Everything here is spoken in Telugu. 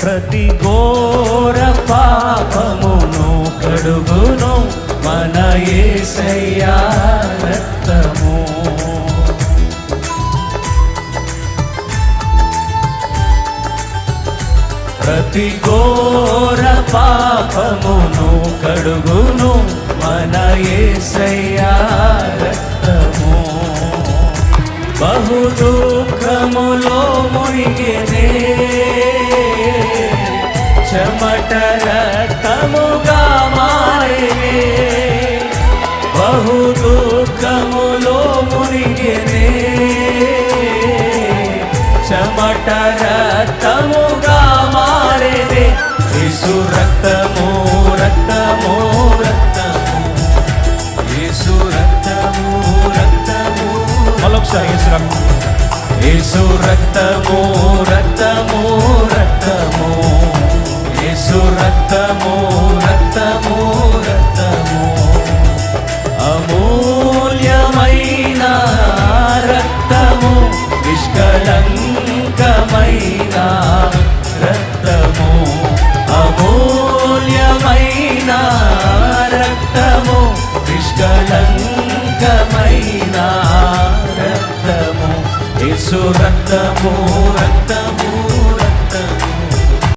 ప్రతి ఘోర పాపమును కడుగును మన యేసయ్యా రక్తము. ప్రతి ఘోర పాపమును కడుగును మన యేసయ్యా రక్తము. బహు దుఃఖములో మునిగెనే చెమట రక్తముగా మారెనే. బహు దుఃఖములో మునిగెనే చెమట రక్తముగా మారెనే. యేసు రక్తము రక్తము రక్తము, యేసు రక్తము రక్తము. మరొకసారి యేసు రక్తము, యేసు రక్తము రక్తము రక్తము, యేసు రక్తము రక్తము రక్తము. అమూల్యమైన రక్తము, నిష్కళంకమైన రక్తము. అమూల్యమైన రక్తము, నిష్కళంకమైన రక్తము. యేసు రక్తము రక్తము